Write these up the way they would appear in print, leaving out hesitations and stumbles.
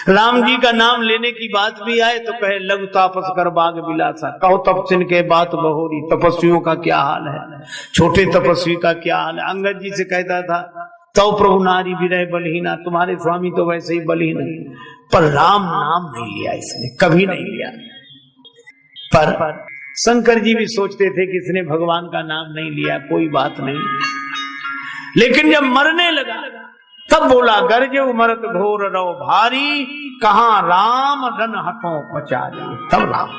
राम जी का नाम लेने की बात भी आए तो कहे लघु तापस कर बाग बिलासा, कहो तपस्विन के बात बहोरी, तपस्वियों का क्या हाल है, छोटे तपस्वी का क्या हाल है। अंगद जी से कहता था तो प्रभु नारी विरह बलहीना, तुम्हारे स्वामी तो वैसे ही बलहीन है, पर राम नाम नहीं लिया इसने, कभी नहीं लिया। पर शंकर जी भी सोचते थे कि इसने भगवान का नाम नहीं लिया, कोई बात नहीं। लेकिन जब मरने लगा तब बोला गर्जे मरत घोर रो भारी, कहां राम रन हटो पचारी। तब राम,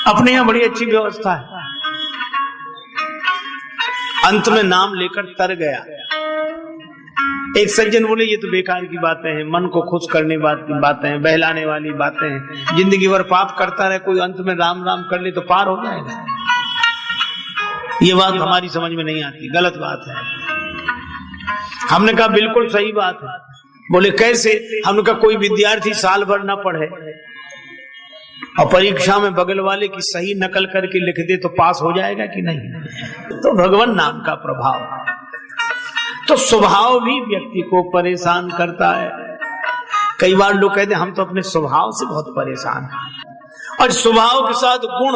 अपने यहां बड़ी अच्छी व्यवस्था है। अंत में नाम लेकर तर गया। एक सज्जन बोले ये तो बेकार की बातें हैं, मन को खुश करने बातें हैं, बहलाने वाली बातें हैं, जिंदगी भर पाप करता रहे, कोई अंत में राम राम कर ले तो पार हो जाएगा। ये बात हमारी समझ में नहीं आती, गलत बात है। हमने कहा बिल्कुल सही बात है। बोले कैसे? हमने कहा कोई विद्यार्थी साल भर ना पढ़े और परीक्षा में बगल वाले की सही नकल करके लिख दे तो पास हो जाएगा कि नहीं? तो भगवान नाम का प्रभाव, तो स्वभाव भी व्यक्ति को परेशान करता है। कई बार लोग कहते हैं हम तो अपने स्वभाव से बहुत परेशान हैं, और स्वभाव के साथ गुण,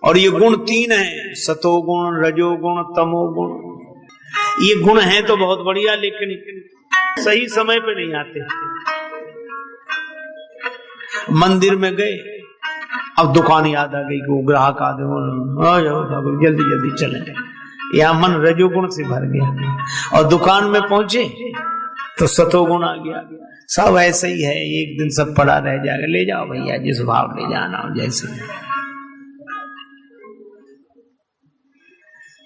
और ये गुण 3 हैं, सतोगुण, रजोगुण, तमोगुण। ये गुण है तो बहुत बढ़िया, लेकिन सही समय पे नहीं आते। मंदिर में गए, अब दुकान याद आ गई कि वो ग्राहक आ गए, जल्दी जल्दी चले, या मन रजोगुण से भर गया, और दुकान में पहुंचे तो सतोगुण आ गया। सब ऐसे ही है, एक दिन सब पड़ा रह जाएगा, ले जाओ भैया जिस भाव ले जाना हो जैसे।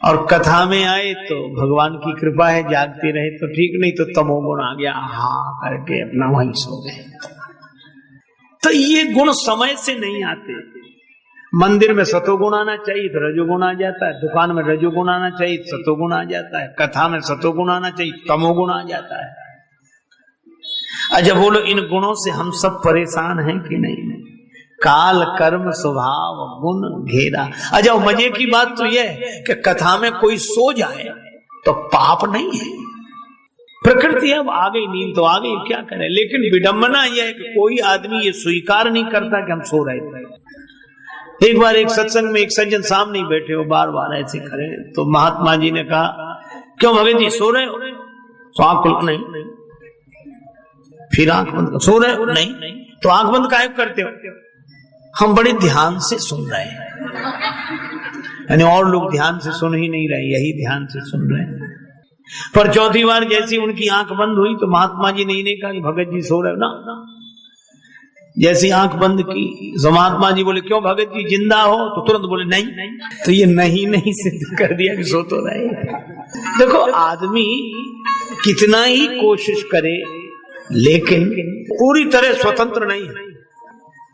और कथा में आए तो भगवान की कृपा है, जागते रहे तो ठीक, नहीं तो तमोगुण आ गया, हाँ करके अपना वहीं सो गए। तो ये गुण समय से नहीं आते। मंदिर में सतोगुण आना चाहिए तो रजोगुण आ जाता है, दुकान में रजोगुण आना चाहिए तो सतोगुण आ जाता है, कथा में सतोगुण आना चाहिए तमोगुण आ जाता है। अच्छा बोलो, इन गुणों से हम सब परेशान हैं कि नहीं? काल कर्म स्वभाव गुण घेरा। अच्छा मजे की बात तो यह है कि कथा में कोई सो जाए तो पाप नहीं है, प्रकृति अब आ गई, नींद तो आ गई, क्या करे। लेकिन विडंबना यह है कि कोई आदमी ये स्वीकार नहीं करता कि हम सो रहे थे। एक बार एक सत्संग में एक सज्जन सामने बैठे हो, बार बार ऐसे करे, तो महात्मा जी ने कहा क्यों भगत जी सो रहे हो? तो आंख खुल, नहीं। फिर आंख बंद, सो रहे हो? नहीं। तो आंख बंद काहे करते हो? हम बड़े ध्यान से सुन रहे हैं, यानी और लोग ध्यान से सुन ही नहीं रहे, यही ध्यान से सुन रहे हैं। पर चौथी बार जैसी उनकी आंख बंद हुई तो महात्मा जी ने कहा कि भगत जी सो रहे हो ना। जैसी आंख बंद की तो महात्मा जी बोले क्यों भगत जी जिंदा हो? तो तुरंत बोले नहीं। तो ये नहीं सिद्ध कर दिया कि सो तो रहे। देखो आदमी कितना ही कोशिश करे लेकिन पूरी तरह स्वतंत्र नहीं है।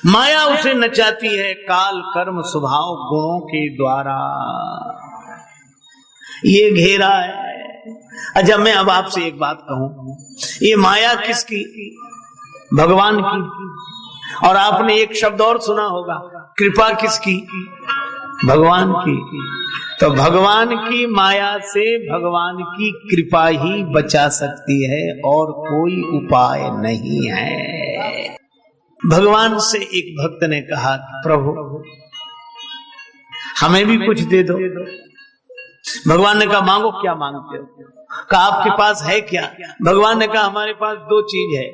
माया उसे नचाती है काल कर्म स्वभाव गुणों के द्वारा, ये घेरा है। अच्छा मैं अब आपसे एक बात कहूं, ये माया किसकी? भगवान की। और आपने एक शब्द और सुना होगा, कृपा किसकी? भगवान की। तो भगवान की माया से भगवान की कृपा ही बचा सकती है और कोई उपाय नहीं है। भगवान से एक भक्त ने कहा प्रभु हमें भी कुछ दे दो। भगवान ने कहा मांगो, क्या मांगते हो? कहा आपके पास है क्या? भगवान ने कहा हमारे पास 2 चीज है,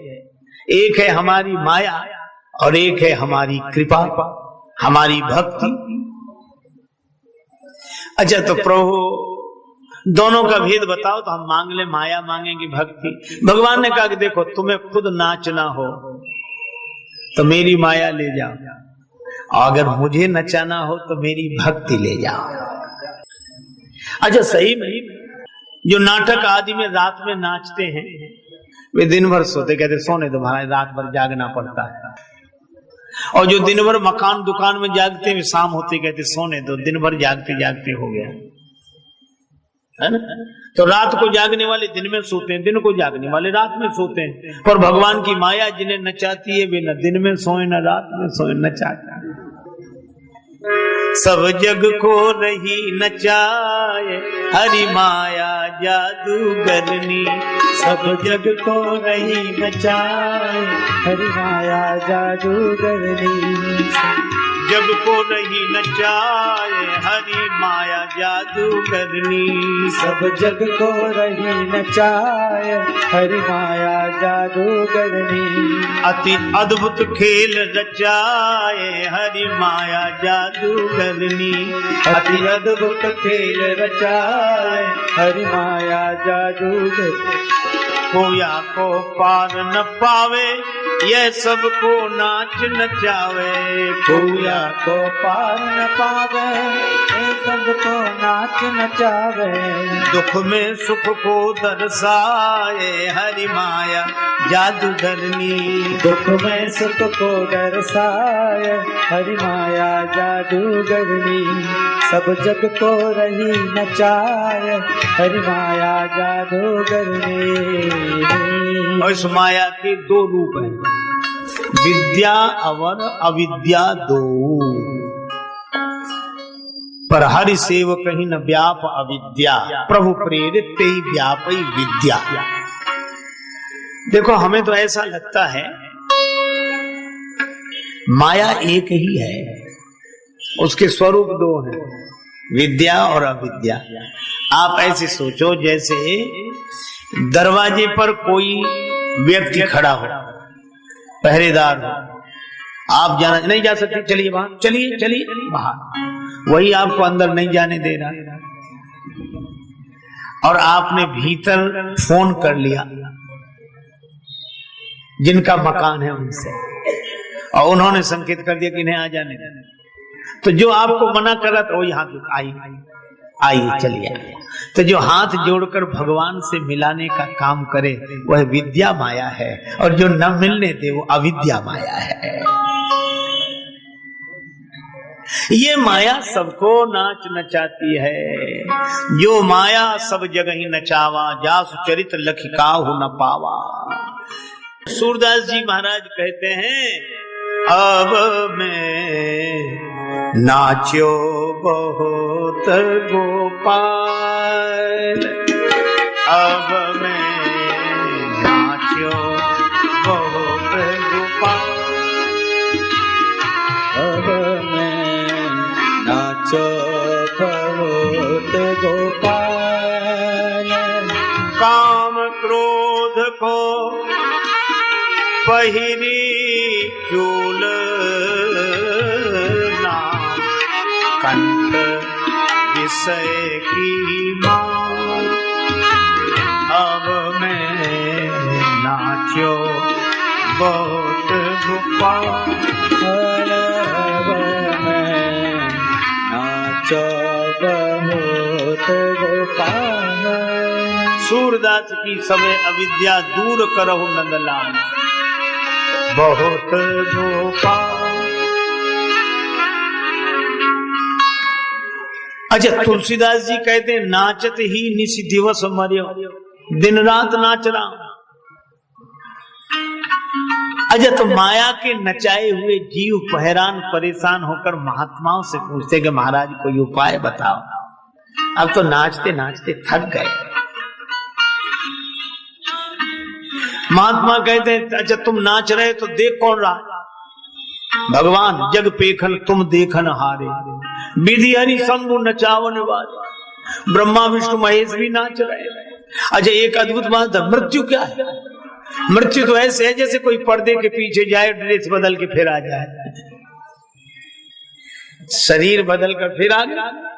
एक है हमारी माया और एक है हमारी कृपा, हमारी भक्ति। अच्छा तो प्रभु दोनों का भेद बताओ तो हम मांग ले, माया मांगेंगे भक्ति। भगवान ने कहा कि देखो तुम्हें खुद नाचना हो तो मेरी माया ले जाओ, और अगर मुझे नचाना हो तो मेरी भक्ति ले जाओ। अच्छा सही में जो नाटक आदि में रात में नाचते हैं वे दिन भर सोते, कहते सोने दो भाई, रात भर जागना पड़ता है। और जो दिन भर मकान दुकान में जागते हैं शाम होते कहते सोने दो, दिन भर जागते जागते हो गया है ना। तो रात को जागने वाले दिन में सोते हैं, दिन को जागने वाले रात में सोते हैं। पर भगवान की माया जिन्हें नचाती है वे न दिन में सोए न रात में सोए, नचाता है। सब जग को रही नचाए हरि माया जादूगरनी। सब जग को रही नचाए हरि माया जादूगरनी। जग को रही नचाए हरि माया जादूगरनी। सब जग को रही नचाए हरि माया जादूगरनी। अति अद्भुत खेल रचाए हरि माया जादूगरनी। अति अद्भुत खेल रचाए हरि माया जादूगरनी। खोया को पार न पावे यह सबको नाच नचावे। खोया को पार न पावे ये सबको नाच नचावे। दुख में सुख को दर्शाए हरि माया जादूगरनी। दुख में सुख को दर्शाए हरि माया जादूगरनी। सब जग को रही नचाए हरि माया जादूगरनी। और इस माया के दो रूप हैं, विद्या और अविद्या दो। पर हरि सेवक ही न व्याप अविद्या, प्रभु प्रेरित ते ही व्यापी विद्या। देखो हमें तो ऐसा लगता है माया एक ही है, उसके स्वरूप दो हैं, विद्या और अविद्या। आप ऐसे सोचो जैसे दरवाजे पर कोई व्यक्ति खड़ा हो, पहरेदार हो, आप जाना नहीं जा सकते, चलिए बाहर, चलिए चलिए बाहर, वही आपको अंदर नहीं जाने दे रहा। और आपने भीतर फोन कर लिया जिनका मकान है उनसे, और उन्होंने संकेत कर दिया कि नहीं आ जाने देना, तो जो आपको मना कर रहा था वो यहाँ आइए चलिए। तो जो हाथ जोड़कर भगवान से मिलाने का काम करे वह विद्या माया है, और जो न मिलने दे वो अविद्या माया है। ये माया सबको नाच नचाती है। जो माया सब जगह ही नचावा, जासु चरित लखिकाहु न पावा। सूरदास जी महाराज कहते हैं, अब मैं नाच्यो बहुत गोपाल, अब मैं नाच्यो बहुत गोपाल, अब मैं नाचो बहुत गोपाल। काम क्रोध को पहिरी चूल कंठ विषय की मां, अब मैं नाच्यो बहुत गोपाल, अब मैं नाचो बहुत गोपाल। सूरदास की सबे अविद्या दूर करहु नंदलाल, बहुत गोपाल। अच्छा, तुलसीदास जी कहते हैं, नाचत ही निश दिवस मर्यो, दिन रात नाच रहा। अच्छा, तो माया के नचाए हुए जीव हैरान परेशान होकर महात्माओं से पूछते कि महाराज कोई उपाय बताओ, अब तो नाचते नाचते थक गए। महात्मा कहते हैं, अच्छा तुम नाच रहे तो देख कौन रहा? भगवान जग पेखन तुम देखन हारे, विधि हरि शंभु नचावन वाले। ब्रह्मा विष्णु महेश भी नाच रहे हैं। अच्छा, एक अद्भुत बात है, मृत्यु क्या है? मृत्यु तो ऐसे है जैसे कोई पर्दे के पीछे जाए, ड्रेस बदल के फिर आ जाए, शरीर बदल कर फिर आ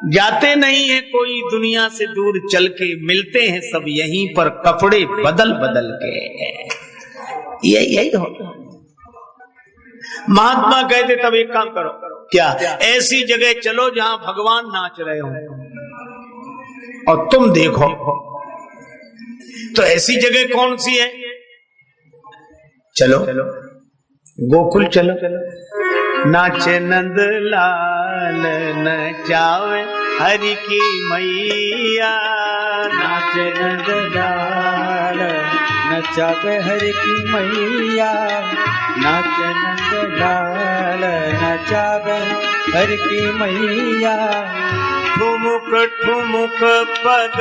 जाते नहीं है कोई दुनिया से दूर चल के, मिलते हैं सब यहीं पर कपड़े बदल बदल के। यही होता। महात्मा कहते तब एक काम करो, क्या? ऐसी जगह चलो जहां भगवान नाच रहे हो और तुम देखो। तो ऐसी जगह कौन सी है? चलो गोकुल चलो, नाचे नंद लाल नचावे हरि की मैया, नाचे नंद लाल नचावे हरि की मैया, नाचे नंद लाल नचावे हरि की मैया। ठुमुक ठुमुक पग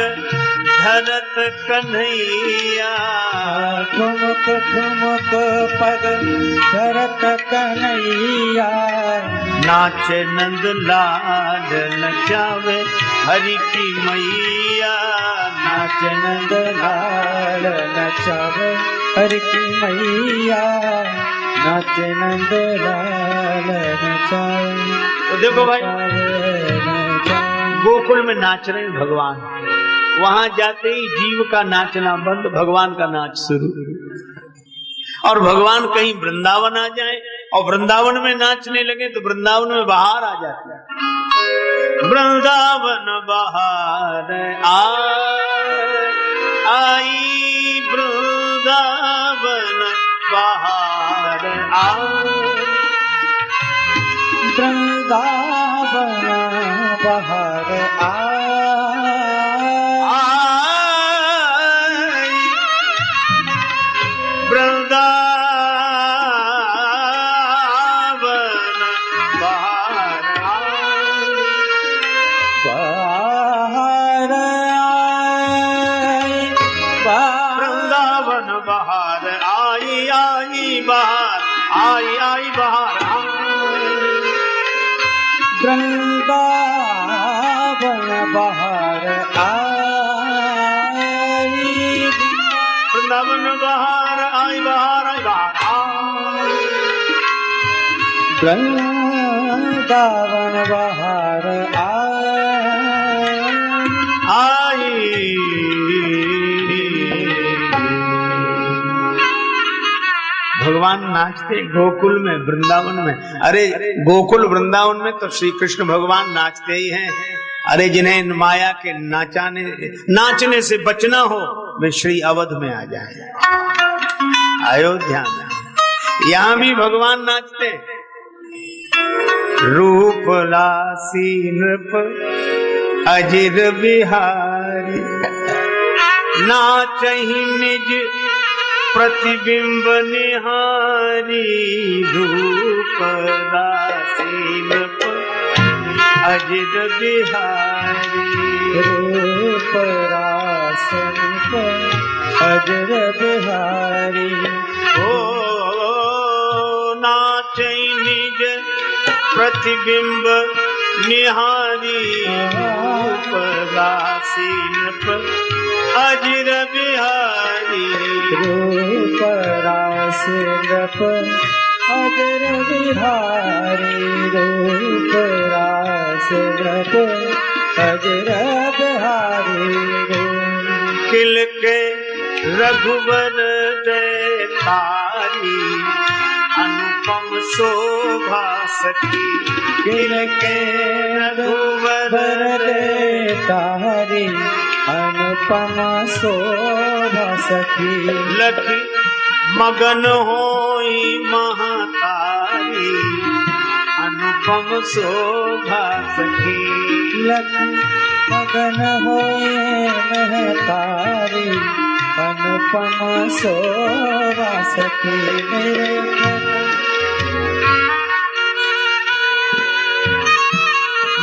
धरत कन्हैया, ठुमुक ठुमुक पग धरत कन्हैया। नाचे नंद लाल नचावे हरि की मैया, नाचे नंद लाल नचावे हरि की मैया, नाचे नंद लाल नचावे। तो देखो भाई, गोकुल में नाच रहे भगवान, वहां जाते ही जीव का नाचना बंद, भगवान का नाच शुरू। और भगवान कहीं वृंदावन आ जाए और वृंदावन में नाचने लगे तो वृंदावन में बाहर आ जाते हैं। वृंदावन बाहर आई, वृंदावन बाहर वृंदावन बाहर वृंदावन बाहर आई, वृंदावन बाहर आई, बाहर आई, वृंदावन बाहर आई। भगवान नाचते गोकुल में वृंदावन में। अरे गोकुल वृंदावन में तो श्री कृष्ण भगवान नाचते ही हैं। अरे जिन्हें माया के नाचने से बचना हो वे श्री अवध में आ जाए, अयोध्या में। यहां भी भगवान नाचते। रूप लासी नृप अजिर बिहारी, नाचहि निज प्रतिबिंब निहारी। रूप लासी नृप अजिर बिहारी, रूप रास नृप अजिर बिहारी। ओ नाचहि निज प्रतिबिंब निहारी। रूप लासी नृप अजिर बिहारी, रूप रास नृप अजिर बिहारी। रूप रास नृप अजिर बिहारी। किल के रघुवर तारी, अनुपम शोभा सखी। किल के रघुवर तारी, अनुपम शोभा सखी। लखी मगन होई महातारी, अनुपम शोभा सखी। लखी मगन होए महतारी, अनुपम शोभा सखी। मेरे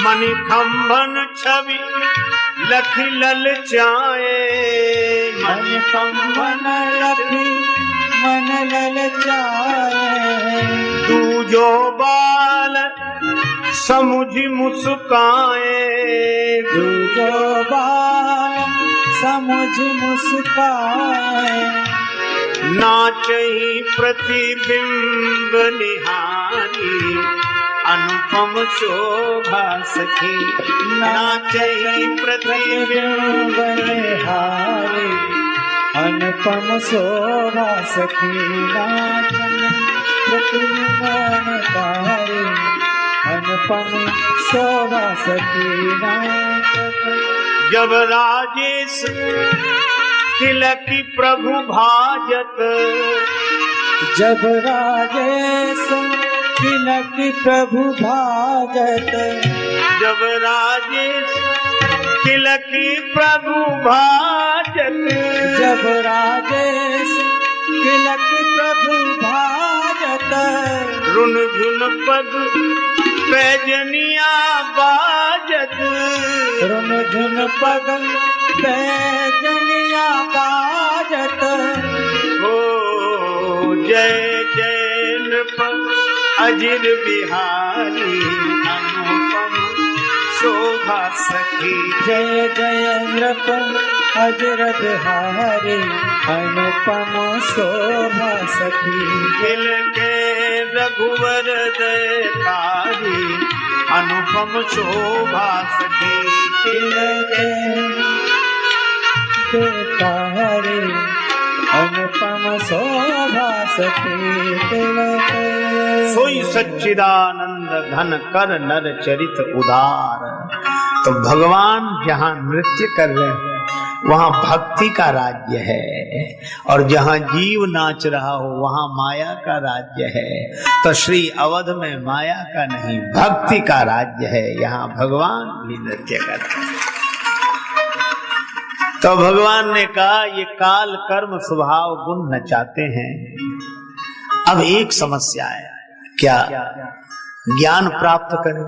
मणिखंभन छवि लखी ललचाए। मणिखंभन लखी मन ललचाए। तू जो बाल समुझ मुस्काए। तू जो बाल समुझ मुस्काए। नाचहि प्रतिबिंब निहारी, अनुपम शोभा सखी। नाचहि प्रतिबिंब निहारी, अनुपम शोभा सखी। नाचहि प्रतिबिंब निहारी, अनुपम शोभा सखी। जब राजेश तिलकी प्रभु भाजत। जब राजेश तिलकी प्रभु भाजत। जब राजेश तिलकी प्रभु भाजत। जब राजेश रुन झुन पद पैजनिया बाजत, रुन झुन पद पैजनिया बाजत, हो जय जय नृप अजिर बिहारी अनुपम शोभा सखी। जय जय नृप अजिर बिहारी अनुपम शोभा सखी। खिल के रघुवर दयतारी अनुपम शोभा सखी। खिल के दयतारी अनुपम शोभा सखी। सोई सच्चिदानंद घन कर नर चरित उदार। तो भगवान जहाँ नृत्य कर रहे हैं वहाँ भक्ति का राज्य है, और जहाँ जीव नाच रहा हो वहाँ माया का राज्य है। तो श्री अवध में माया का नहीं भक्ति का राज्य है, यहाँ भगवान भी नृत्य कर रहे हैं। तो भगवान ने कहा ये काल कर्म स्वभाव गुण नचाते हैं। अब एक समस्या है, क्या ज्ञान प्राप्त करें?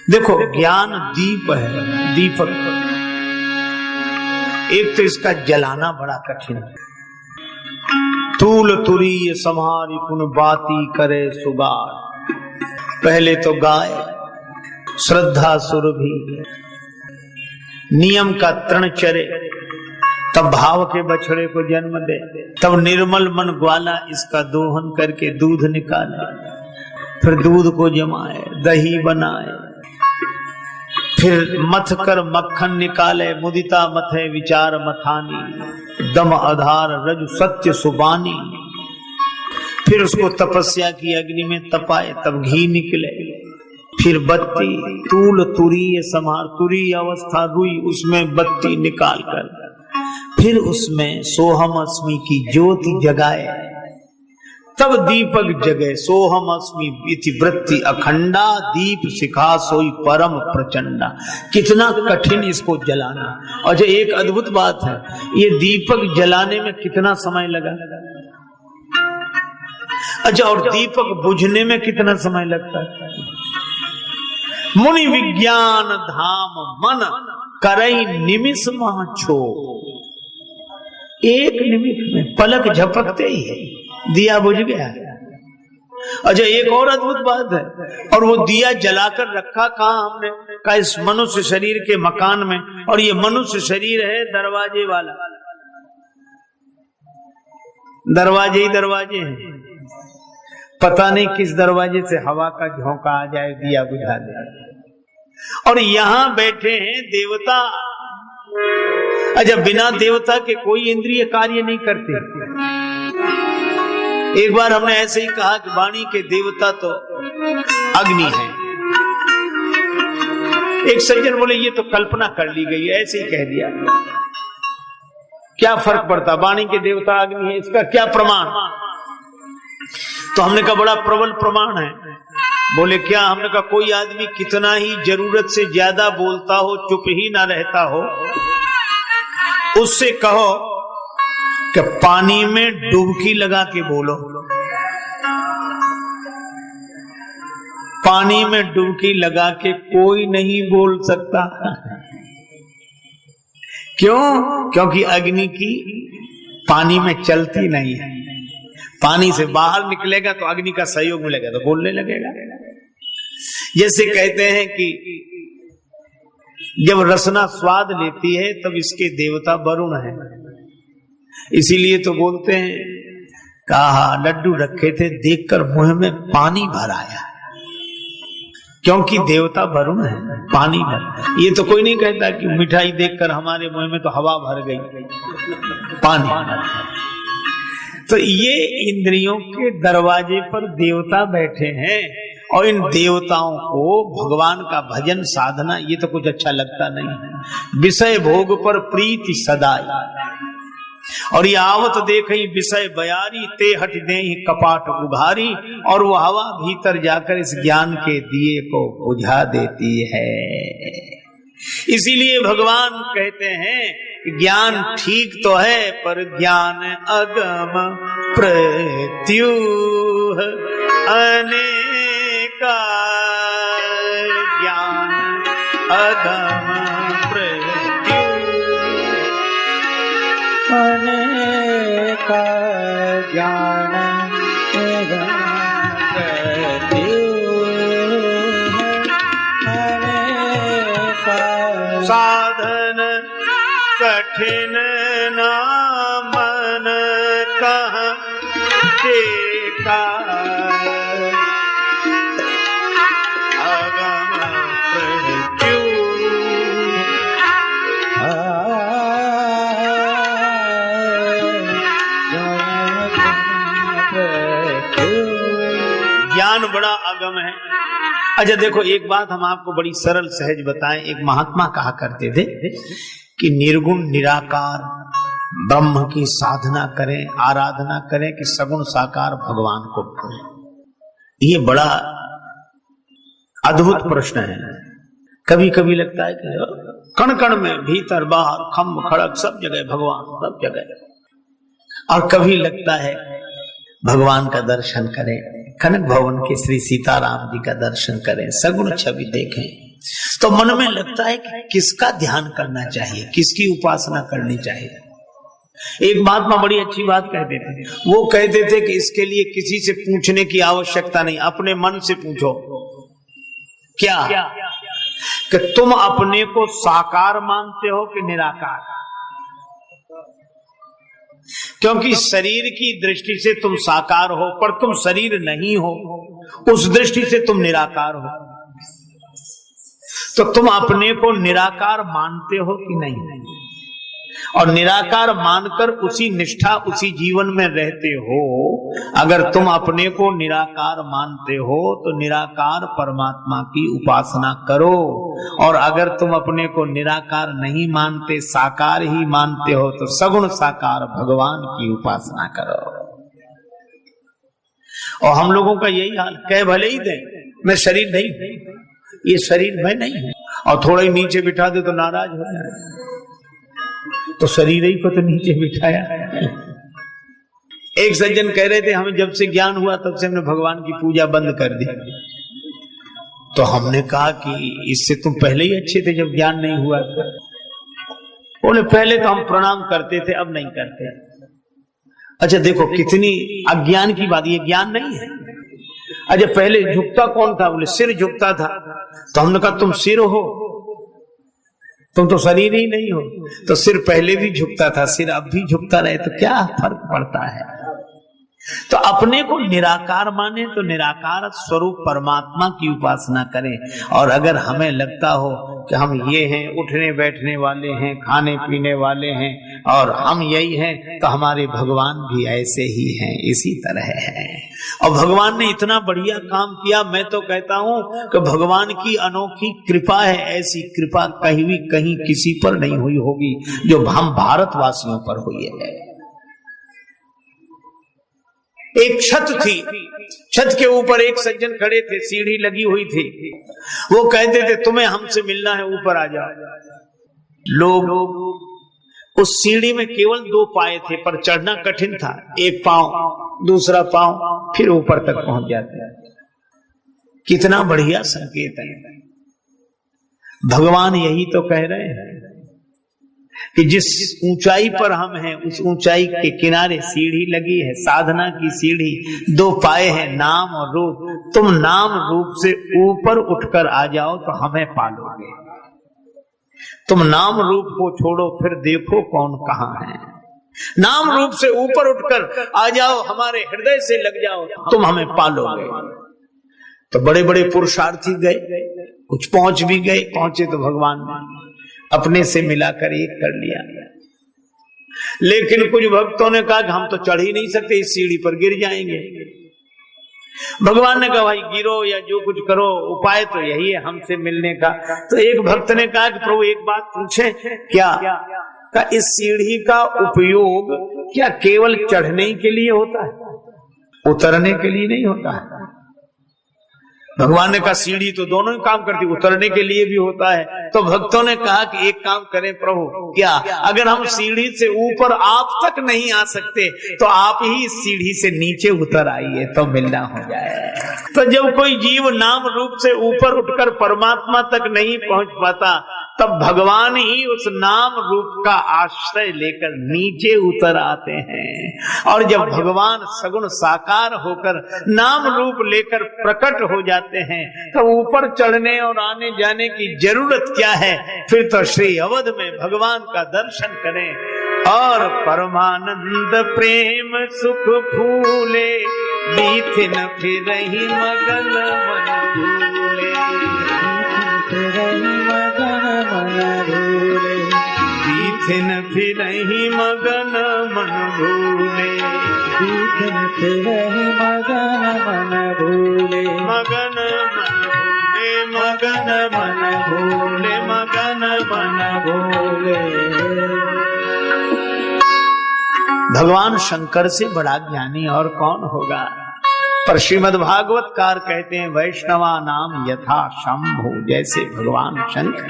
देखो ज्ञान दीप है, दीपक। एक तो इसका जलाना बड़ा कठिन है। तूल तुरीय समारी पुन बाती करे सुगार। पहले तो गाय श्रद्धा सुरभि नियम का तृण चरे, तब भाव के बछड़े को जन्म दे, तब निर्मल मन ग्वाला इसका दोहन करके दूध निकाले, फिर दूध को जमाए दही बनाए, फिर मथ कर मक्खन निकाले, मुदिता मथे विचार मथानी, दम आधार रज सत्य सुबानी, फिर उसको तपस्या की अग्नि में तपाए तब घी निकले, फिर बत्ती तूल तुरीय समार, तुरीय अवस्था रुई उसमें बत्ती निकाल कर फिर उसमें सोहम अस्मि की ज्योति जगाए, तब दीपक जगे। सोहम अस्मि इति वृत्ति अखंडा, दीप शिखा सोई परम प्रचंडा। कितना कठिन इसको जलाना। और जो एक अद्भुत बात है, ये दीपक जलाने में कितना समय लगा? अच्छा, और दीपक बुझने में कितना समय लगता है? मुनि विज्ञान धाम मन करई निमिष माछो। एक निमिष में पलक झपकते ही दिया बुझ गया। अच्छा, एक और अद्भुत बात है, और वो दिया जलाकर रखा कहाँ हमने? का इस मनुष्य शरीर के मकान में, और ये मनुष्य शरीर है दरवाजे वाला। दरवाजे ही दरवाजे हैं, पता नहीं किस दरवाजे से हवा का झोंका आ जाए दिया बुझा दे। और यहां बैठे हैं देवता। अच्छा, बिना देवता के कोई इंद्रिय कार्य नहीं करते। एक बार हमने ऐसे ही कहा कि वाणी के देवता तो अग्नि है। एक सज्जन बोले ये तो कल्पना कर ली गई है, ऐसे ही कह दिया, क्या फर्क पड़ता, वाणी के देवता अग्नि है, इसका क्या प्रमाण? तो हमने कहा बड़ा प्रबल प्रमाण है। बोले क्या? हमने कहा कोई आदमी कितना ही जरूरत से ज्यादा बोलता हो, चुप ही ना रहता हो, उससे कहो कि पानी में डुबकी लगा के बोलो। पानी में डुबकी लगा के कोई नहीं बोल सकता। क्यों? क्योंकि अग्नि की पानी में चलती नहीं है। पानी से बाहर निकलेगा तो अग्नि का सहयोग मिलेगा तो बोलने लगेगा। जैसे कहते हैं कि जब रसना स्वाद लेती है तब इसके देवता वरुण है, इसीलिए तो बोलते हैं, कहा लड्डू रखे थे देखकर मुंह में पानी भर आया, क्योंकि देवता वरुण है, पानी भर। ये तो कोई नहीं कहता कि मिठाई देखकर हमारे मुंह में तो हवा भर गई, पानी भर। तो ये इंद्रियों के दरवाजे पर देवता बैठे हैं, और इन देवताओं को भगवान का भजन साधना ये तो कुछ अच्छा लगता नहीं है। विषय भोग पर प्रीति सदाई, और ये आवत देखई विषय बयारी, ते हट देहि कपाट उघारी, और वो हवा भीतर जाकर इस ज्ञान के दिए को बुझा देती है। इसीलिए भगवान कहते हैं ज्ञान ठीक तो है पर ज्ञान अगम प्रत्यूह अनेका ज्ञान अगम प्रत्यूह अनेका ज्ञान अगम प्रत्यूह अनेका साधन कठिन ना मन कहाँ टेका अगम ज्ञान बड़ा अगम है। अच्छा देखो, एक बात हम आपको बड़ी सरल सहज बताएं। एक महात्मा कहा करते थे कि निर्गुण निराकार ब्रह्म की साधना करें, आराधना करें कि सगुण साकार भगवान को पाएं। ये बड़ा अद्भुत प्रश्न है। कभी कभी लगता है कि कण कण में, भीतर बाहर, खम्भ खड़क सब जगह भगवान, सब जगह। और कभी लगता है भगवान का दर्शन करें, कनक भवन के श्री सीताराम जी का दर्शन करें, सगुण छवि देखें, तो मन में लगता है कि किसका ध्यान करना चाहिए, किसकी उपासना करनी चाहिए। एक महात्मा बड़ी अच्छी बात कहते थे। वो कहते थे कि इसके लिए किसी से पूछने की आवश्यकता नहीं, अपने मन से पूछो। क्या कि तुम अपने को साकार मानते हो कि निराकार? क्योंकि शरीर की दृष्टि से तुम साकार हो, पर तुम शरीर नहीं हो, उस दृष्टि से तुम निराकार हो। तो तुम अपने को निराकार मानते हो कि नहीं? और निराकार मानकर उसी निष्ठा, उसी जीवन में रहते हो। अगर तुम अपने को निराकार मानते हो तो निराकार परमात्मा की उपासना करो, और अगर तुम अपने को निराकार नहीं मानते, साकार ही मानते हो, तो सगुण साकार भगवान की उपासना करो। और हम लोगों का यही हाल, कह भले ही दे मैं शरीर नहीं, ये शरीर मैं नहीं हूं, और थोड़ा ही नीचे बिठा दे तो नाराज हो जाए। तो शरीर ही को तो नीचे बिठाया। एक सज्जन कह रहे थे हमें जब से ज्ञान हुआ तब से हमने भगवान की पूजा बंद कर दी। तो हमने कहा कि इससे तुम पहले ही अच्छे थे जब ज्ञान नहीं हुआ था। बोले पहले तो हम प्रणाम करते थे, अब नहीं करते। अच्छा देखो कितनी अज्ञान की बात, ये ज्ञान नहीं है। अच्छा पहले झुकता कौन था? बोले सिर झुकता था। तो हमने कहा तुम सिर हो, तुम तो शरीर ही नहीं हो। तो सिर पहले भी झुकता था, सिर अब भी झुकता रहे तो क्या फर्क पड़ता है? तो अपने को निराकार माने तो निराकार स्वरूप परमात्मा की उपासना करें। और अगर हमें लगता हो कि हम ये हैं, उठने बैठने वाले हैं, खाने पीने वाले हैं, और हम यही हैं, तो हमारे भगवान भी ऐसे ही हैं, इसी तरह हैं। और भगवान ने इतना बढ़िया काम किया। मैं तो कहता हूं कि भगवान की अनोखी कृपा है। ऐसी कृपा कहीं किसी पर नहीं हुई होगी जो हम भारतवासियों पर हुई है। एक छत थी, छत के ऊपर एक सज्जन खड़े थे, सीढ़ी लगी हुई थी। वो कहते थे तुम्हें हमसे मिलना है, ऊपर आ जाओ। लोग उस सीढ़ी में केवल 2 पाए थे, पर चढ़ना कठिन था। एक पांव, दूसरा पांव, फिर ऊपर तक पहुंच जाते। कितना बढ़िया संकेत है। भगवान यही तो कह रहे हैं कि जिस ऊंचाई पर हम हैं उस ऊंचाई के किनारे सीढ़ी लगी है, साधना की सीढ़ी। 2 पाए हैं, नाम और रूप। तुम नाम रूप से ऊपर उठकर आ जाओ तो हमें पालोगे। तुम नाम रूप को छोड़ो, फिर देखो कौन कहां है। नाम रूप से ऊपर उठकर आ जाओ, हमारे हृदय से लग जाओ, तुम हमें पालोगे। तो बड़े बड़े पुरुषार्थी गए, कुछ पहुंच भी गए। पहुंचे तो भगवान ने अपने से मिलाकर एक कर लिया। लेकिन कुछ भक्तों ने कहा कि हम तो चढ़ ही नहीं सकते, इस सीढ़ी पर गिर जाएंगे। भगवान ने कहा भाई गिरो या जो कुछ करो, उपाय तो यही है हमसे मिलने का। तो एक भक्त ने कहा कि प्रभु एक बात पूछे क्या? का इस सीढ़ी का उपयोग क्या केवल चढ़ने के लिए होता है, उतरने के लिए नहीं होता है? भगवान ने कहा सीढ़ी तो दोनों ही काम करती, उतरने के लिए भी होता है। तो भक्तों ने कहा कि एक काम करें प्रभु, क्या अगर हम सीढ़ी से ऊपर आप तक नहीं आ सकते तो आप ही सीढ़ी से नीचे उतर आइए तो मिलना हो जाए। तो जब कोई जीव नाम रूप से ऊपर उठकर परमात्मा तक नहीं पहुंच पाता, तब भगवान ही उस नाम रूप का आश्रय लेकर नीचे उतर आते हैं। और जब भगवान सगुण साकार होकर नाम रूप लेकर प्रकट हो जाते हैं तो ऊपर चढ़ने और आने जाने की जरूरत क्या है। फिर तो श्री अवध में भगवान का दर्शन करें और परमानंद प्रेम सुख फूले, बीथिन फिरहि मगन मन भूले, बीथिन फिरहि मगन मन भूले, बीथिन फिरहि मगन मन भूले, मगन मन भूले, मगन मन भूले, मगन मन भूले। भगवान शंकर से बड़ा ज्ञानी और कौन होगा। पर श्रीमद् भागवतकार कहते हैं वैष्णवा नाम यथा शंभु, जैसे भगवान शंकर।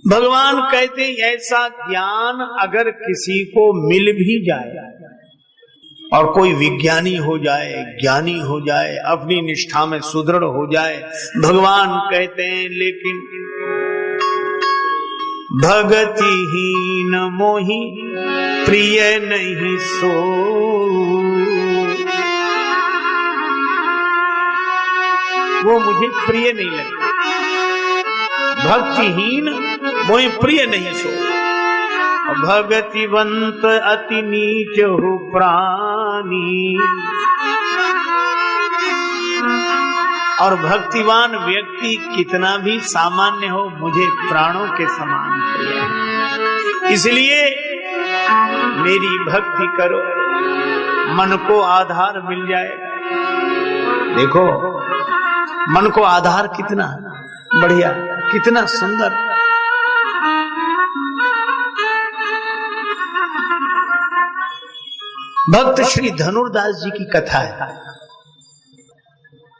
भगवान कहते हैं ऐसा ज्ञान अगर किसी को मिल भी जाए और कोई विज्ञानी हो जाए, ज्ञानी हो जाए, अपनी निष्ठा में सुदृढ़ हो जाए, भगवान कहते हैं लेकिन भगतिहीन मोहि प्रिय नहीं सो, वो मुझे प्रिय नहीं लगता। भक्तिहीन मोहि प्रिय नहीं सो, भगतिवंत अति नीच हो प्राणी। और भक्तिवान व्यक्ति कितना भी सामान्य हो, मुझे प्राणों के समान प्रिय है। इसलिए मेरी भक्ति करो, मन को आधार मिल जाए। देखो मन को आधार कितना बढ़िया, कितना सुंदर। भक्त श्री धनुर्दास जी की कथा है।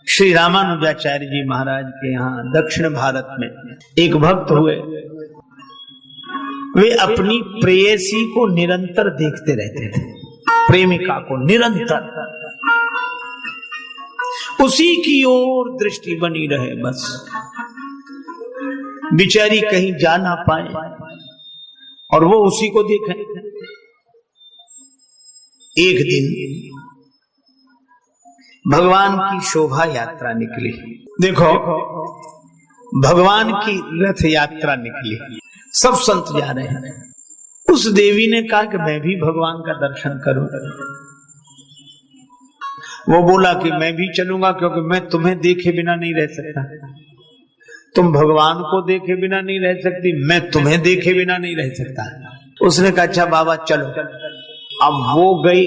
श्री रामानुजाचार्य जी महाराज के यहाँ दक्षिण भारत में एक भक्त हुए। वे अपनी प्रेयसी को निरंतर देखते रहते थे, प्रेमिका को निरंतर उसी की ओर दृष्टि बनी रहे, बस बिचारी कहीं जा ना पाए और वो उसी को देखे। एक दिन भगवान की शोभा यात्रा निकली। देखो भगवान की रथ यात्रा निकली, सब संत जा रहे हैं। उस देवी ने कहा कि मैं भी भगवान का दर्शन करूं। वो बोला कि मैं भी चलूंगा, क्योंकि मैं तुम्हें देखे बिना नहीं रह सकता। तुम भगवान को देखे बिना नहीं रह सकती, मैं तुम्हें देखे बिना नहीं रह सकता। उसने कहा अच्छा बाबा चलो। अब वो गई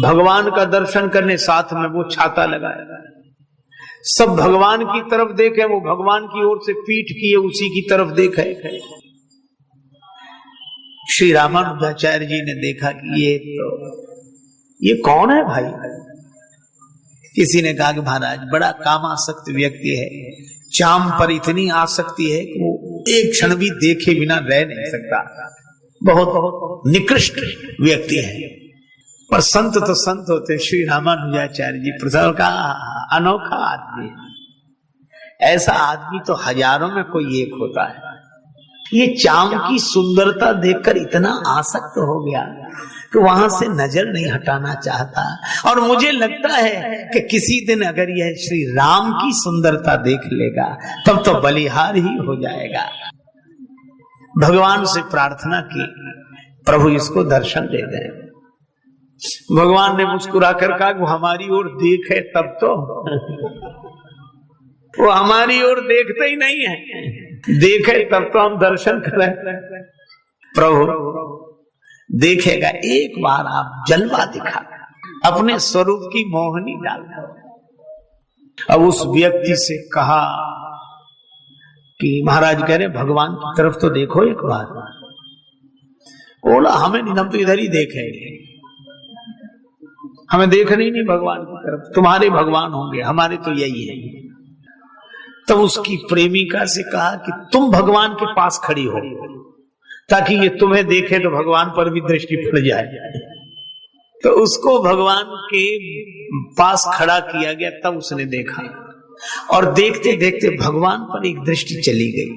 भगवान का दर्शन करने, साथ में वो छाता लगाया। सब भगवान की तरफ देखे, वो भगवान की ओर से पीठ किए उसी की तरफ देखे। श्री रामानुजाचार्य जी ने देखा कि ये कौन है भाई। किसी ने कहा कि महाराज बड़ा कामासक्त व्यक्ति है, चाम पर इतनी आसक्ति है कि वो एक क्षण भी देखे बिना रह नहीं सकता। बहुत निकृष्ट व्यक्ति है। पर संत तो संत होते। श्री रामानुजाचार्य जी प्रसन्न का अनोखा आदमी है। ऐसा आदमी तो हजारों में कोई एक होता है। ये चाम की सुंदरता देखकर इतना आसक्त हो गया कि वहां से नजर नहीं हटाना चाहता। और मुझे लगता है कि किसी दिन अगर यह श्री राम की सुंदरता देख लेगा तब तो बलिहार ही हो जाएगा। भगवान से प्रार्थना की प्रभु इसको दर्शन दे दे। भगवान ने मुस्कुराकर कहा वो हमारी ओर देखे तब तो। वो हमारी ओर देखते ही नहीं है, देखे तब तो हम दर्शन करें। प्रभु देखेगा, एक बार आप जलवा दिखा, अपने स्वरूप की मोहनी डाल दो। अब उस व्यक्ति से कहा कि महाराज कह रहे भगवान की तरफ तो देखो एक बार। बोला हमें नहीं, हम तो इधर ही देखेंगे, हमें देखना ही नहीं भगवान की तरफ, तुम्हारे भगवान होंगे, हमारे तो यही है। तब उसकी प्रेमिका से कहा कि तुम भगवान के पास खड़ी हो ताकि ये तुम्हें देखे तो भगवान पर भी दृष्टि पड़ जाए। तो उसको भगवान के पास खड़ा किया गया, तब उसने देखा और देखते देखते भगवान पर एक दृष्टि चली गई।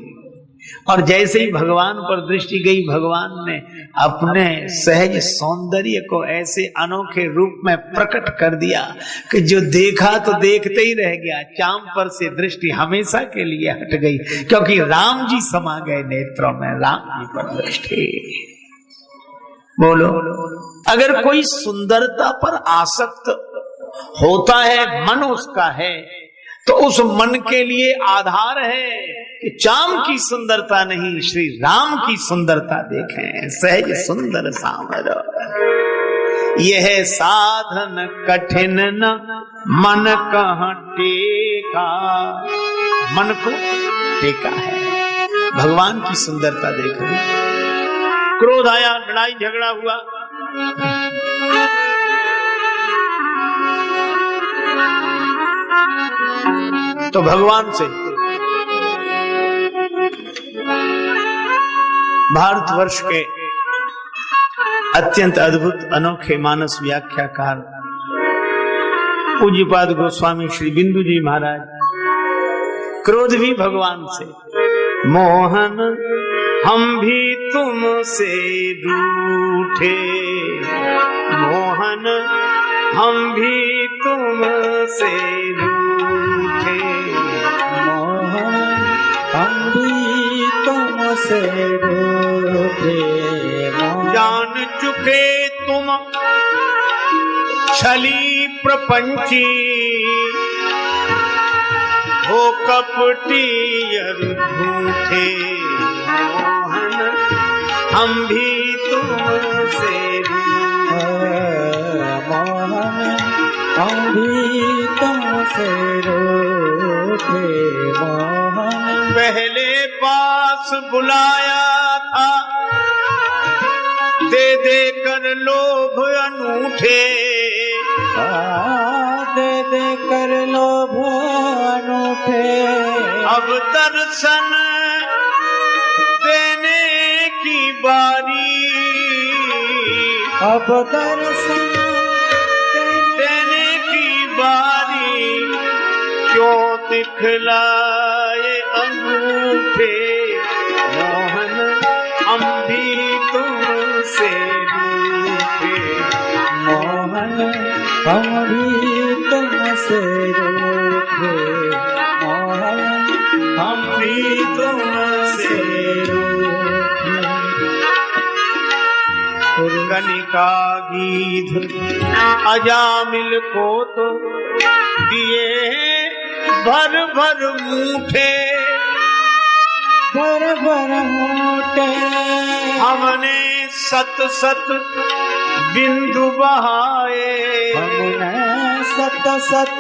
और जैसे ही भगवान पर दृष्टि गई, भगवान ने अपने सहज सौंदर्य को ऐसे अनोखे रूप में प्रकट कर दिया कि जो देखा तो देखते ही रह गया, चाम पर से दृष्टि हमेशा के लिए हट गई, क्योंकि राम जी समा गए नेत्रों में, राम जी पर दृष्टि। बोलो, अगर कोई सुंदरता पर आसक्त होता है, मन उसका है, तो उस मन के लिए आधार है कि चाम की सुंदरता नहीं, श्री राम की सुंदरता देखें। सहज सुंदर सामर यह साधन कठिन न मन कहाँ टेका, मन को टेका है, भगवान की सुंदरता देखो। क्रोध आया, लड़ाई झगड़ा हुआ, तो भगवान से भारतवर्ष के अत्यंत अद्भुत अनोखे मानस व्याख्याकार पूज्यपाद गोस्वामी श्री बिंदु जी महाराज, क्रोध भी भगवान से, मोहन हम भी तुमसे रूठे, मोहन हम भी तुमसे रूठे, मोहन हम भी तुमसे रूठे, जान चुके तुम छली प्रपंची, हो कपटी और झूठे, मोहन हम भी तुमसे मोहन हम भी तुमसे रूठे, मोहन पहले पास बुलाया था, दे दे कर लोभ अनूठे, दे दे कर लोभ अनूठे, अब दर्शन देने की बारी, अब दर्शन देने की बारी, क्यों दिखलाए अंगूठे, मोहन हम भी तुमसे रूठे, मोहन हम भी तुमसे रूठे, मोहन हम भी तुमसे रूठे। कनिका गीध अजामिल को तो दिए भर भर मूठे, भर भर मूठे, हमने सत सत बिंदु बहाए, हमने सत सत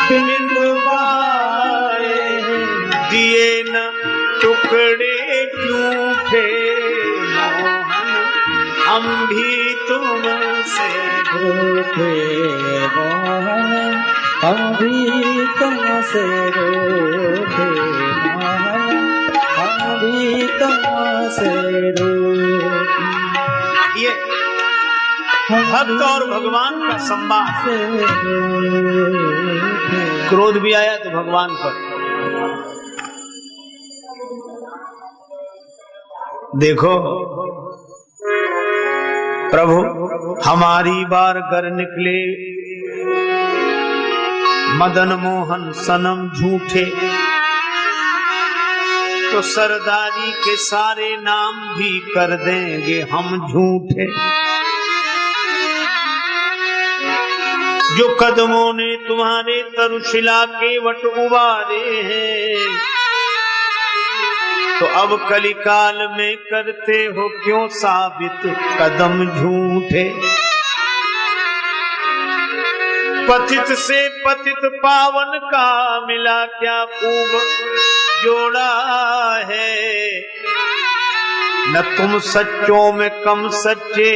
बिंदु बहाए, दिए न टुकड़े झूठे, मोहन हम भी तुमसे रूठे, मोहन हम भी तुमसे रूठे, मोहन हम भी तुमसे रूठे। ये भक्त और भगवान का संवाद। क्रोध भी आया तो भगवान पर, देखो प्रभु हमारी बार घर निकले, मदन मोहन सनम झूठे, तो सरदारी के सारे नाम भी कर देंगे हम झूठे, जो कदमों ने तुम्हारे तरुशिला के वट उबारे हैं, तो अब कलिकाल में करते हो क्यों साबित कदम झूठे, पतित से पतित पावन का मिला क्या खूब जोड़ा है, न तुम सच्चों में कम सच्चे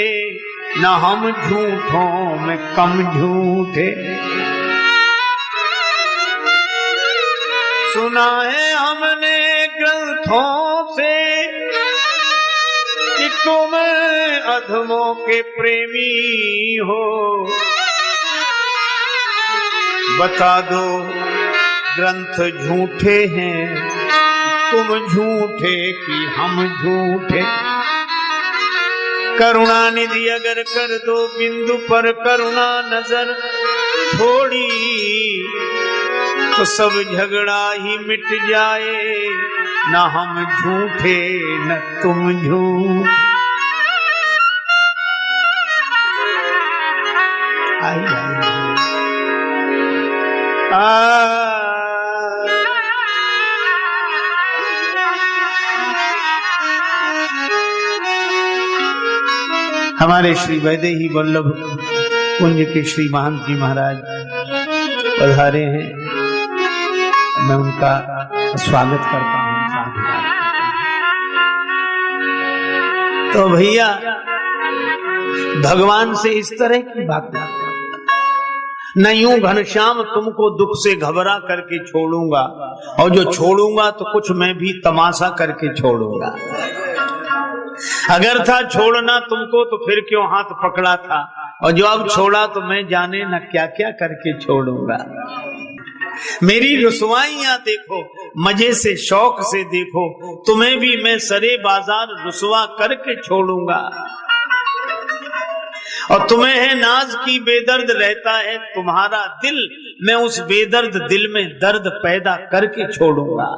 न हम झूठों में कम झूठे। सुना है हमने ग्रंथों से कि तुम अधमों के प्रेमी हो। बता दो ग्रंथ झूठे हैं, तुम झूठे कि हम झूठे। करुणा निधि अगर कर दो बिंदु पर करुणा नजर थोड़ी, तो सब झगड़ा ही मिट जाए। न हम झूठे न तुम झूठ। आई हमारे श्री वैदेही वल्लभ कुंज के श्री महंत जी महाराज पधारे हैं। मैं उनका स्वागत करता हूँ। तो भैया भगवान से इस तरह की बात न यूं घनश्याम तुमको दुख से घबरा करके छोड़ूंगा, और जो छोड़ूंगा तो कुछ मैं भी तमाशा करके छोड़ूंगा। अगर था छोड़ना तुमको तो फिर क्यों हाथ पकड़ा था, और जो अब छोड़ा तो मैं जाने न क्या क्या करके छोड़ूंगा। मेरी रुसवाइयां देखो, मजे से शौक से देखो, तुम्हें भी मैं सरे बाजार रुसवा करके छोड़ूंगा। और तुम्हें है नाज की बेदर्द रहता है तुम्हारा दिल, मैं उस बेदर्द दिल में दर्द पैदा करके छोड़ूंगा।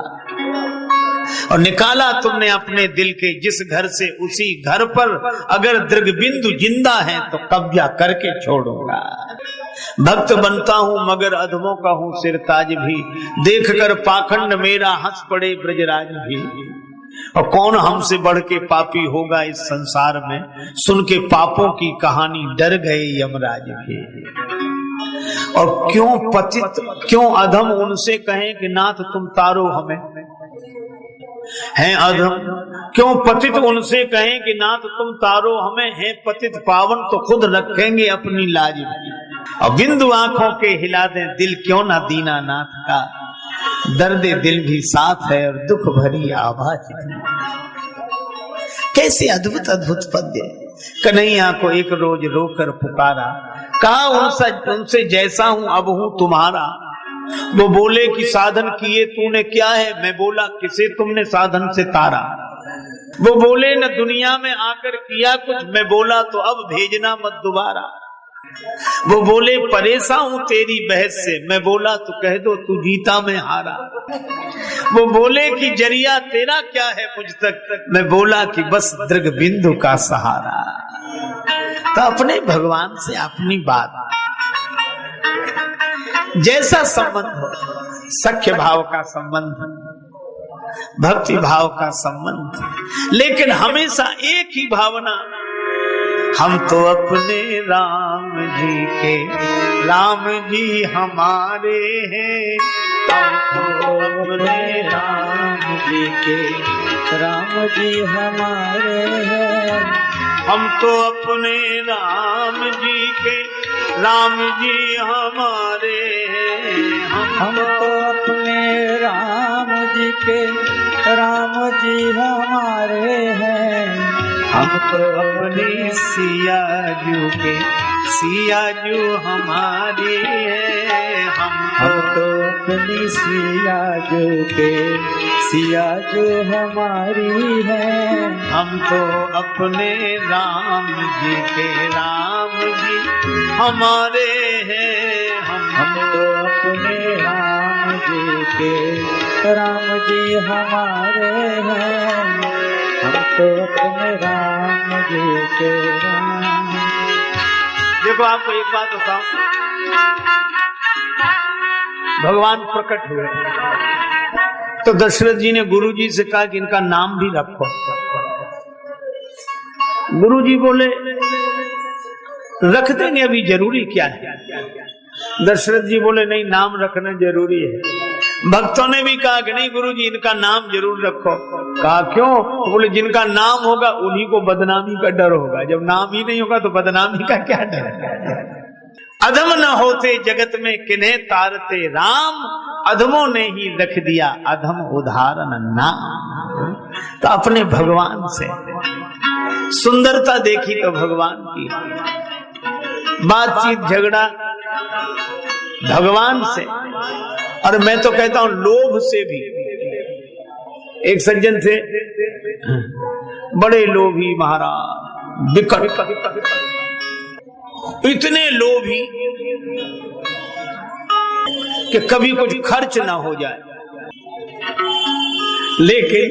और निकाला तुमने अपने दिल के जिस घर से उसी घर पर अगर दृगबिंदु जिंदा है तो कब्जा करके छोड़ूंगा। भक्त बनता हूं मगर अधमों का हूं सिरताज भी, देख कर पाखंड मेरा हंस पड़े ब्रजराज भी। और कौन हमसे बढ़ के पापी होगा इस संसार में, सुन के पापों की कहानी डर गए यमराज भी। और क्यों पतित क्यों अधम उनसे कहें कि नाथ तुम तारो हमें, हैं अधम क्यों पतित उनसे कहें कि नाथ तुम तारो हमें, हैं पतित पावन तो खुद रखेंगे अपनी लाज भी। और बिंदु आंखों के हिला दें दिल क्यों ना दीना नाथ का, दर्दे दिल भी साथ है और दुख भरी आवाज भी। कैसे अद्भुत अद्भुत पद्य। कन्हैया को एक रोज रोकर पुकारा, कहा उनसे जैसा हूं अब हूं तुम्हारा। वो बोले कि साधन किए तूने क्या है, मैं बोला किसे तुमने साधन से तारा। वो बोले न दुनिया में आकर किया कुछ, मैं बोला तो अब भेजना मत दोबारा। वो बोले परेशान हूं तेरी बहस से, मैं बोला तो कह दो तू जीता मैं हारा। वो बोले कि जरिया तेरा क्या है मुझ तक, मैं बोला कि बस दृग बिंदु का सहारा। तो अपने भगवान से अपनी बात, जैसा संबंध हो, सख्य भाव का संबंध, भक्ति भाव का संबंध, लेकिन हमेशा एक ही भावना, हम तो अपने राम जी के, राम जी हमारे हैं। हम तो अपने राम जी के, राम जी हमारे हैं। हम तो अपने राम जी के, राम जी हमारे हैं। हम तो अपने राम जी के, राम जी हमारे हैं। हम तो अपने सिया जू के, सिया जू हमारे हैं। हम तो अपनी सिया जू के, सिया जू हमारी है। हम तो अपने राम जी के, राम जी हमारे हैं। हम तो अपने राम जी के, राम जी हमारे हैं। हम तो अपने राम जी के राम। देखो आपको एक बात बताऊं, भगवान प्रकट हुए तो दशरथ जी ने गुरु जी से कहा कि इनका नाम भी रखो। गुरु जी बोले रख देंगे, अभी जरूरी क्या है। दशरथ जी बोले नहीं, नाम रखना जरूरी है। भक्तों ने भी कहा कि नहीं गुरु जी इनका नाम जरूर रखो। कहा क्यों? बोले जिनका नाम होगा उन्हीं को बदनामी का डर होगा, जब नाम ही नहीं होगा तो बदनामी का क्या डर? अधम न होते जगत में किन्हें तारते राम, अधमों ने ही रख दिया अधम उदाहरण नाम। तो अपने भगवान से सुंदरता देखी तो भगवान की, बातचीत झगड़ा भगवान से। और मैं तो कहता हूं लोभ से भी। एक सज्जन थे बड़े लोभी महाराज, विकट, इतने लोभी कि कभी कुछ खर्च ना हो जाए। लेकिन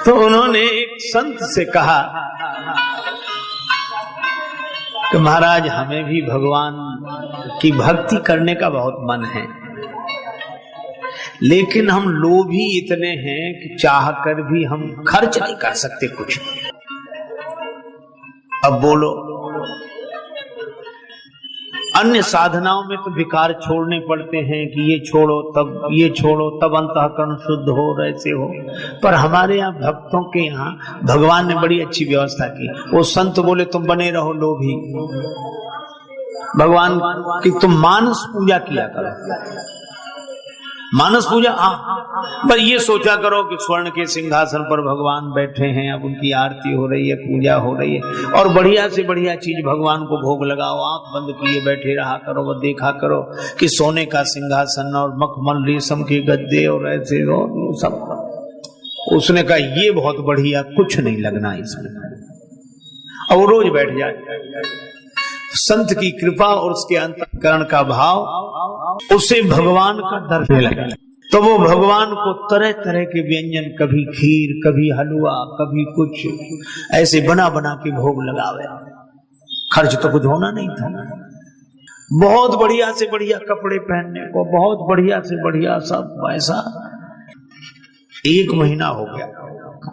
उन्होंने एक संत से कहा कि महाराज हमें भी भगवान की भक्ति करने का बहुत मन है, लेकिन हम लोभी इतने हैं कि चाह कर भी हम खर्च नहीं कर सकते कुछ। अब बोलो, अन्य साधनाओं में तो विकार छोड़ने पड़ते हैं कि ये छोड़ो तब ये छोड़ो तब अंतःकरण शुद्ध हो, ऐसे हो। पर हमारे यहाँ भक्तों के यहाँ भगवान ने बड़ी अच्छी व्यवस्था की। वो संत बोले तुम बने रहो लोभी, भगवान की तुम मानस पूजा किया करो। मानस पूजा, पर ये सोचा करो कि स्वर्ण के सिंहासन पर भगवान बैठे हैं, अब उनकी आरती हो रही है, पूजा हो रही है, और बढ़िया से बढ़िया चीज भगवान को भोग लगाओ। आंख बंद किए बैठे रहा करो, वो देखा करो कि सोने का सिंहासन और मखमल रेशम के गद्दे और ऐसे सब। उसने कहा ये बहुत बढ़िया, कुछ नहीं लगना इसमें, और वो रोज बैठ जाए। संत की कृपा और उसके अंतःकरण का भाव उसे भगवान का दर्शन लगा। तो वो भगवान को तरह तरह के व्यंजन, कभी खीर, कभी हलवा, कभी कुछ ऐसे बना बना के भोग लगावे। खर्च तो कुछ होना नहीं था। बहुत बढ़िया से बढ़िया कपड़े पहनने को, बहुत बढ़िया से बढ़िया सब ऐसा। 1 महीना हो गया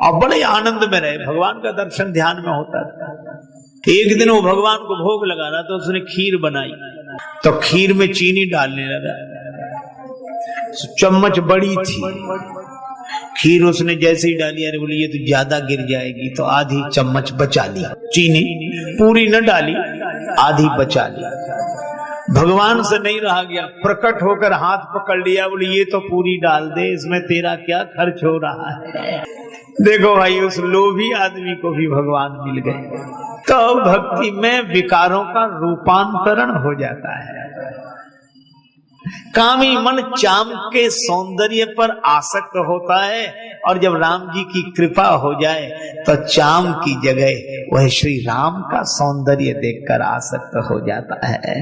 और बड़े आनंद में रहे, भगवान का दर्शन ध्यान में होता था। एक दिन वो भगवान को भोग लगा रहा तो उसने खीर बनाई, तो खीर में चीनी डालने लगा। चम्मच बड़ी थी खीर, उसने जैसे ही डाली, अरे बोली ये तो ज्यादा गिर जाएगी, तो आधी चम्मच बचा ली। चीनी पूरी न डाली, आधी बचा ली। भगवान से नहीं रहा गया, प्रकट होकर हाथ पकड़ लिया, बोली ये तो पूरी डाल दे, इसमें तेरा क्या खर्च हो रहा है। देखो भाई, उस लोभी आदमी को भी भगवान मिल गए। तो भक्ति में विकारों का रूपांतरण हो जाता है। कामी मन चाम के सौंदर्य पर आसक्त होता है, और जब राम जी की कृपा हो जाए तो चाम की जगह वह श्री राम का सौंदर्य देखकर आसक्त हो जाता है।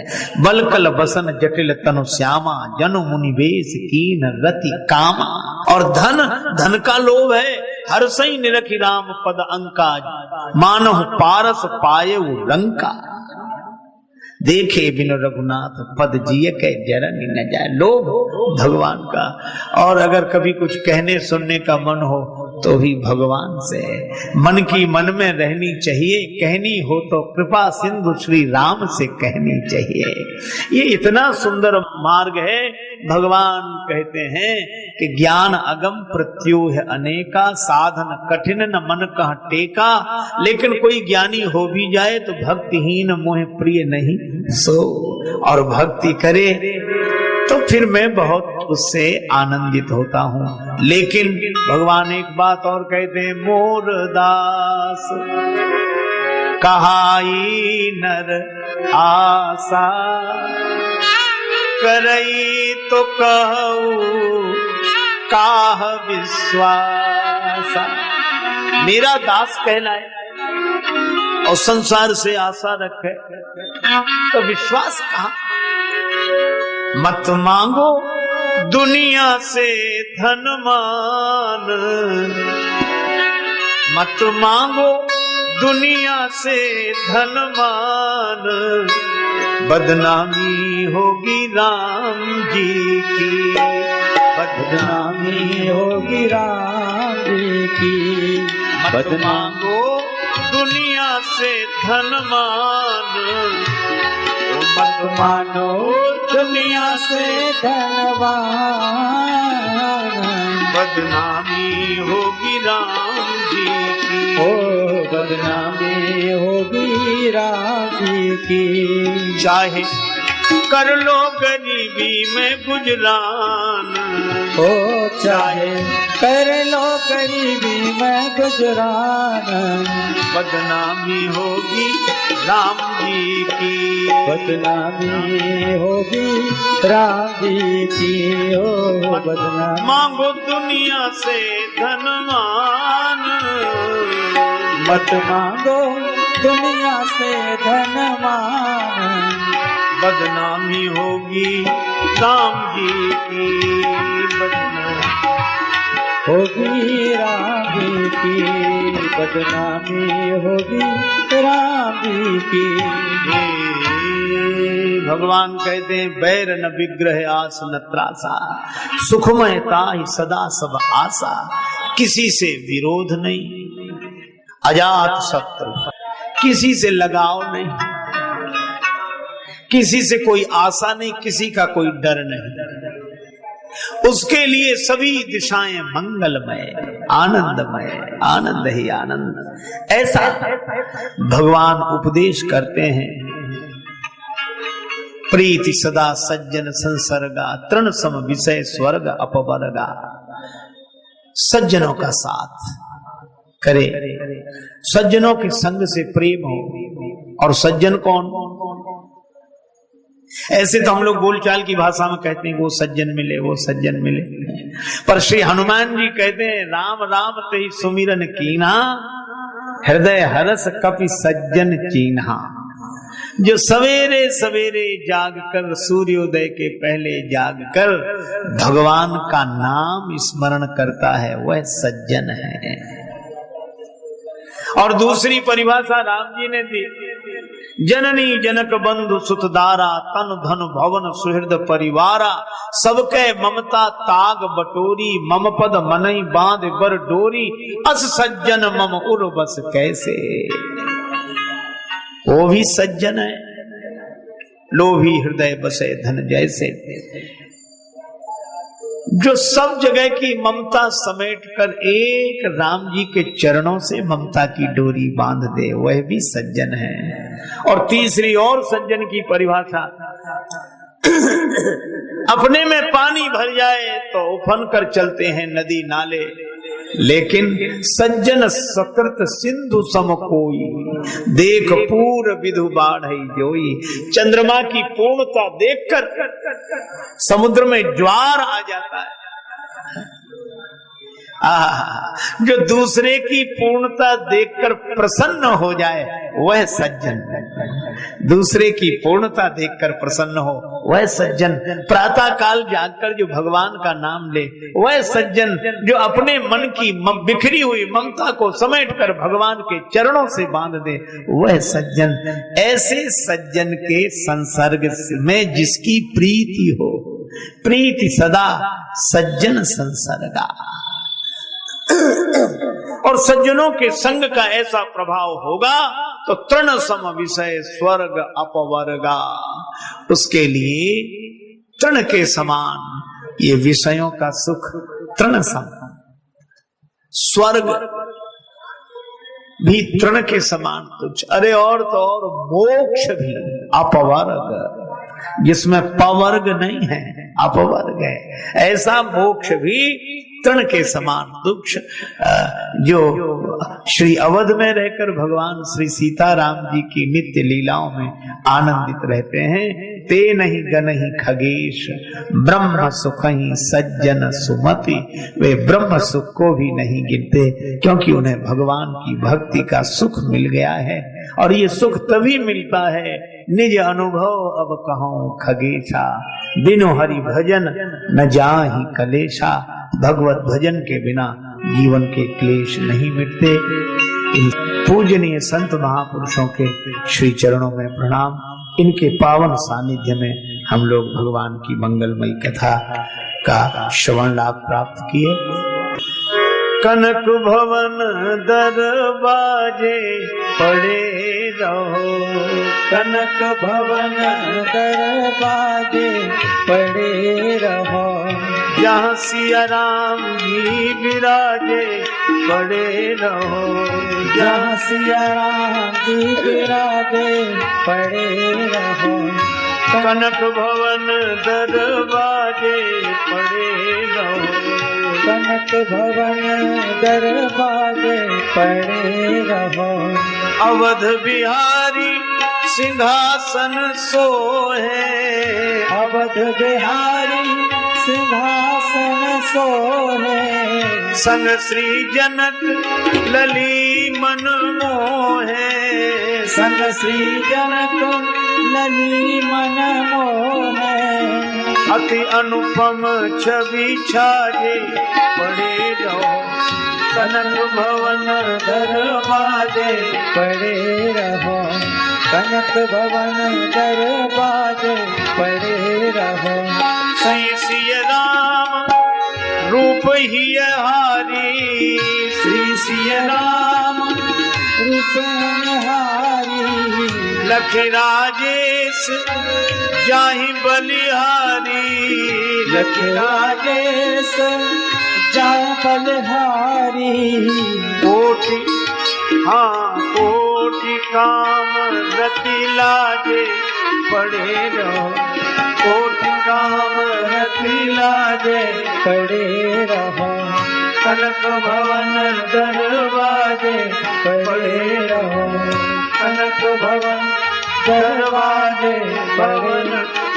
बलकल बसन जटिल तनु श्यामा, जनु मुनि वेश कीन रति कामा। और धन का लोभ है, हर सही निरखी राम पद अंका, मानव पारस पाये लंका। देखे बिन रघुनाथ पद जिय के जरनी न जाए। लोभ भगवान का। और अगर कभी कुछ कहने सुनने का मन हो तो भी भगवान से। मन की मन में रहनी चाहिए, कहनी हो तो कृपा सिंधु श्री राम से कहनी चाहिए। ये इतना सुंदर मार्ग है। भगवान कहते हैं कि ज्ञान अगम प्रत्यूह अनेका, साधन कठिन न मन कह टेका। लेकिन कोई ज्ञानी हो भी जाए तो भक्तिहीन मोह प्रिय नहीं सो, और भक्ति करे तो फिर मैं बहुत उससे आनंदित होता हूँ। लेकिन भगवान एक बात और कहते हैं, मोर दास कहाई नर आशा, करई तो कहूँ काह विश्वासा। मेरा दास कहलाए और संसार से आशा रखे तो विश्वास कहाँ। मत मांगो दुनिया से धन मान, मत मांगो दुनिया से धन मान, बदनामी होगी राम जी की, बदनामी होगी राम जी की। मत मांगो दुनिया से धन मान, मत मानो दुनिया से धनवान, बदनामी होगी राम जी की। ओ बदनामी होगी राम जी की। चाहे कर लो गरीबी में गुजरान, ओ चाहे कर लो गरीबी में गुजरान, बदनामी होगी राम जी की। बदनामी होगी राम जी की। ओ बदनामी मांगो दुनिया से धनवान, मत मांगो दुनिया से धनवान, बदनामी होगी राम जी की। बदनामी होगी राम जी की, बदनामी होगी राम जी की। भगवान कहते हैं बैर न विग्रह आस न त्रासा, सुखमयता ही सदा सब आशा। किसी से विरोध नहीं, अजात शत्रु, किसी से लगाव नहीं, किसी से कोई आशा नहीं, किसी का कोई डर नहीं। उसके लिए सभी दिशाएं मंगलमय, आनंदमय, आनंद ही आनंद। ऐसा भगवान उपदेश करते हैं। प्रीति सदा सज्जन संसर्गा, तृण सम विषय स्वर्ग अपवर्गा। सज्जनों का साथ करे, सज्जनों के संग से प्रेम हो। और सज्जन कौन? ऐसे तो हम लोग बोलचाल की भाषा में कहते हैं वो सज्जन मिले, वो सज्जन मिले, पर श्री हनुमान जी कहते हैं राम राम ते सुमिरन कीन्हा, हृदय हरस कपि सज्जन चीन्हा। जो सवेरे सवेरे जागकर, सूर्योदय के पहले जागकर भगवान का नाम स्मरण करता है वह सज्जन है। और दूसरी परिभाषा राम जी ने दी, जननी जनक बंधु सुतदारा, तन धन भवन सुहृद परिवारा। सबके ममता ताग बटोरी, मम पद मनई बांध बर डोरी। अस सज्जन मम उर बस कैसे। वो भी सज्जन है, लोभी हृदय बसे धन जैसे। जो सब जगह की ममता समेट कर एक राम जी के चरणों से ममता की डोरी बांध दे, वह भी सज्जन है। और तीसरी और सज्जन की परिभाषा, अपने में पानी भर जाए तो उफन कर चलते हैं नदी नाले, लेकिन सज्जन सकृत सिंधु सम कोई, देख पूर विधु बाढ़ जोई। चंद्रमा की पूर्णता देखकर समुद्र में ज्वार आ जाता है। जो दूसरे की पूर्णता देखकर प्रसन्न हो जाए वह सज्जन, दूसरे की पूर्णता देखकर प्रसन्न हो वह सज्जन। प्रातः काल जागकर जो भगवान का नाम ले वह सज्जन। जो अपने मन की बिखरी हुई ममता को समेट कर भगवान के चरणों से बांध दे वह सज्जन। ऐसे सज्जन के संसर्ग में जिसकी प्रीति हो, प्रीति सदा सज्जन संसर्गा। और सज्जनों के संग का ऐसा प्रभाव होगा तो तृण सम विषय स्वर्ग अपवर्गा। उसके लिए तृण के समान ये विषयों का सुख, तृण सम, स्वर्ग भी तृण के समान तुच्छ। अरे और तो और मोक्ष भी अपवर्ग, जिसमें पवर्ग नहीं है, अपवर्ग है। ऐसा मोक्ष भी तृण के समान तुच्छ। जो श्री अवध में रहकर भगवान श्री सीताराम जी की नित्य लीलाओं में आनंदित रहते हैं, ते नहीं गनहि खगेश ब्रह्म सुख ही सज्जन सुमति। वे ब्रह्म सुख को भी नहीं गिनते, क्योंकि उन्हें भगवान की भक्ति का सुख मिल गया है। और ये सुख तभी मिलता है निज अनुभव अब कहूं खगेशा, बिनु हरि भजन न जाहि कलेशा। भगवत भजन के बिना जीवन के क्लेश नहीं मिटते। इन पूजनीय संत महापुरुषों के श्री चरणों में प्रणाम। इनके पावन सानिध्य में हम लोग भगवान की मंगलमयी कथा का श्रवण लाभ प्राप्त किए। कनक भवन दरवाजे पड़े रहो, कनक भवन दरवाजे पड़े रहो, जहाँ सिया राम जी विराजे पड़े रहो, जहाँ सिया राम जी विराजे पड़े रहो, कनक भवन दरवाजे पड़े रहो, कनक भवन दरवाजे पड़े रहो, अवध बिहारी सिंहासन सोहे, अवध बिहारी सिंहासन सोहे, संग श्री जनक लली मन मोहे, संग श्री जनक लली मन मोहे, अति अनुपम छवि छाजे पड़े रहो, कनक भवन दरवाजे पड़े रहो, कनक भवन दरवाजे पड़े रहो, श्री सिया राम रूप ही हारी, श्री सिया राम रूप हारी, लख राजेश जाहि बलिहारी, लख राजेश जाय बलिहारी, कोटि कोटि काम रति लागे पड़े रहो, कोटि काम रति लागे पड़े रहो, कनक भवन दरवाजे पड़े रहो, कनक भवन दरवाजे भवन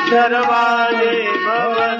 दरवाजे भवन